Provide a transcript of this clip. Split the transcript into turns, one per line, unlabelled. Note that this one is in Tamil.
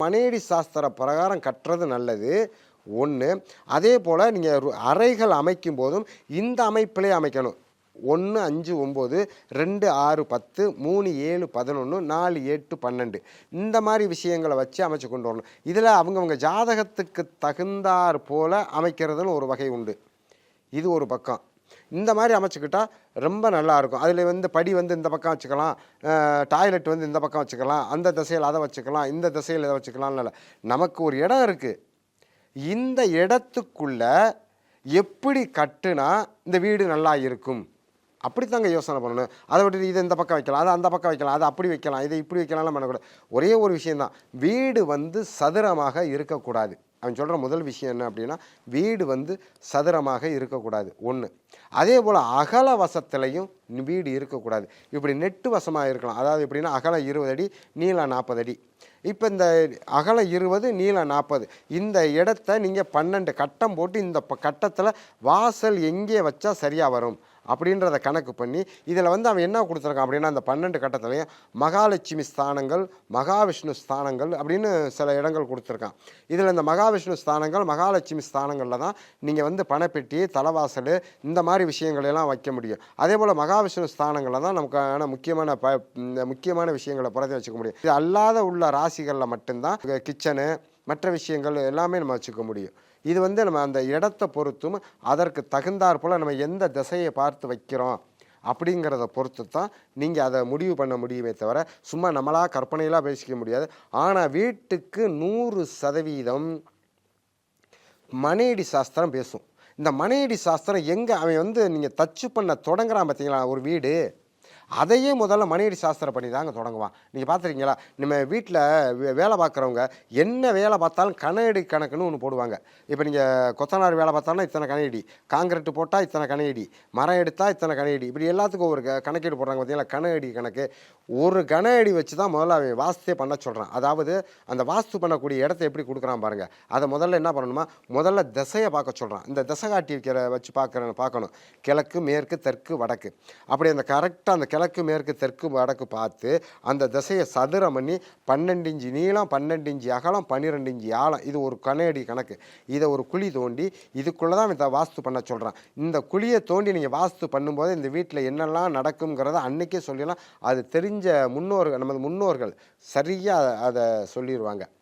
மனையடி சாஸ்திர பிரகாரம் கட்டுறது நல்லது ஒன்று. அதே போல் நீங்கள் அறைகள் அமைக்கும் போதும் இந்த அமைப்பிலே அமைக்கணும். 1 5 9 2 6 10 3 7 11 4 8 12 இந்த மாதிரி விஷயங்களை வச்சு அமைச்சு கொண்டு வரணும். இதில் அவங்கவுங்க ஜாதகத்துக்கு தகுந்தாற் போல அமைக்கிறதுன்னு ஒரு வகை உண்டு. இது ஒரு பக்கம். இந்த மாதிரி அமைச்சுக்கிட்டால் ரொம்ப நல்லாயிருக்கும். அதில் படி இந்த பக்கம் வச்சுக்கலாம், டாய்லெட் இந்த பக்கம் வச்சுக்கலாம், அந்த திசையில் அதை வச்சுக்கலாம், இந்த திசையில் இதை வச்சுக்கலாம்னு இல்லை. நமக்கு ஒரு இடம் இருக்குது. இந்த இடத்துக்குள்ள எப்படி கட்டுனா இந்த வீடு நல்லா இருக்கும் அப்படித்தாங்க யோசனை பண்ணணும். அதை விட்டு இதை இந்த பக்கம் வைக்கலாம், அதை அந்த பக்கம் வைக்கலாம், அதை அப்படி வைக்கலாம், இதை இப்படி வைக்கலாம்லாம் பண்ணக்கூடாது. ஒரே ஒரு விஷயந்தான், வீடு சதுரமாக இருக்கக்கூடாது. அவன் சொல்கிற முதல் விஷயம் என்ன அப்படின்னா, வீடு சதுரமாக இருக்கக்கூடாது ஒன்று. அதே போல் அகல வசத்துலையும் வீடு இருக்கக்கூடாது. இப்படி நெட்டு வசமாக இருக்கலாம். அதாவது எப்படின்னா, அகலம் 20 அடி, நீளம் 40 அடி. இப்போ இந்த அகலம் 20, நீளம் 40, இந்த இடத்த நீங்கள் 12 கட்டம் போட்டு இந்த கட்டத்தில் வாசல் எங்கே வச்சா சரியாக வரும் அப்படின்றத கணக்கு பண்ணி இதில் அவன் என்ன கொடுத்துருக்கான் அப்படின்னா, அந்த 12 கட்டத்துலையும் மகாலட்சுமி ஸ்தானங்கள், மகாவிஷ்ணு ஸ்தானங்கள் அப்படின்னு சில இடங்கள் கொடுத்துருக்கான். இதில் இந்த மகாவிஷ்ணு ஸ்தானங்கள், மகாலட்சுமி ஸ்தானங்களில் தான் நீங்கள் பணப்பெட்டி, தலைவாசல் இந்த மாதிரி விஷயங்களெல்லாம் வைக்க முடியும். அதே போல் மகாவிஷ்ணு ஸ்தானங்களில் தான் நமக்கான முக்கியமான விஷயங்களை புறத்தை வச்சுக்க முடியும். இது அல்லாத உள்ள ராசிகளில் மட்டும்தான் கிச்சனு மற்ற விஷயங்கள் எல்லாமே நம்ம வச்சுக்க முடியும். இது நம்ம அந்த இடத்தை பொறுத்தும் அதற்கு தகுந்தாற் போல் நம்ம எந்த திசையை பார்த்து வைக்கிறோம் அப்படிங்கிறத பொறுத்து தான் நீங்கள் அதை முடிவு பண்ண முடியுமே தவிர சும்மா நம்மளாக கற்பனையெல்லாம் பேசிக்க முடியாது. ஆனால் வீட்டுக்கு 100% மனையடி சாஸ்திரம் பேசும். இந்த மனையடி சாஸ்திரம் எங்கே அவன் நீங்கள் தச்சு பண்ண தொடங்குறான் பார்த்தீங்களா ஒரு வீடு, அதையே முதல்ல மனையடி சாஸ்திரம் பண்ணி தாங்க தொடங்குவான். நீங்கள் பார்த்துருக்கீங்களா? நம்ம வீட்டில் வேலை பார்க்குறவங்க என்ன வேலை பார்த்தாலும் கணையடி கணக்குன்னு ஒன்று போடுவாங்க. இப்போ நீங்கள் கொத்தனார் வேலை பார்த்தாலும் இத்தனை கணையடி, காங்கிரீட்டு போட்டால் இத்தனை கணையடி, மரம் எடுத்தால் இத்தனை கணையடி, இப்படி எல்லாத்துக்கும் ஒரு கணக்கீடு போடுறாங்க பார்த்தீங்களா? கணையடி கணக்கு. ஒரு கணையடி வச்சு தான் முதல்ல அவன் வாஸ்தே பண்ண சொல்கிறான். அதாவது அந்த வாஸ்து பண்ணக்கூடிய இடத்த எப்படி கொடுக்குறான் பாருங்கள். அதை முதல்ல என்ன பண்ணணுமா, முதல்ல திசையை பார்க்க சொல்கிறான். இந்த திசை காட்டி வைக்கிற வச்சு பார்க்கணும். கிழக்கு, மேற்கு, தெற்கு, வடக்கு, அப்படி அந்த கரெக்டாக அந்த கிழக்கு, மேற்கு, தெற்கு, வடக்கு பார்த்து அந்த திசையை சதுரம் பண்ணி 12 இன்ச்சு நீளம், 12 இன்ச்சு அகலம், 12 இன்ச்சு ஆழம், இது ஒரு கணையடி கணக்கு. இதை ஒரு குழி தோண்டி இதுக்குள்ளே தான் இந்த வாஸ்து பண்ண சொல்கிறான். இந்த குழியை தோண்டி நீங்கள் வாஸ்து பண்ணும்போது இந்த வீட்டில் என்னெல்லாம் நடக்குங்கிறத அன்றைக்கே சொல்லிடலாம். அது தெரிஞ்ச நமது முன்னோர்கள் சரியாக அதை சொல்லிடுவாங்க.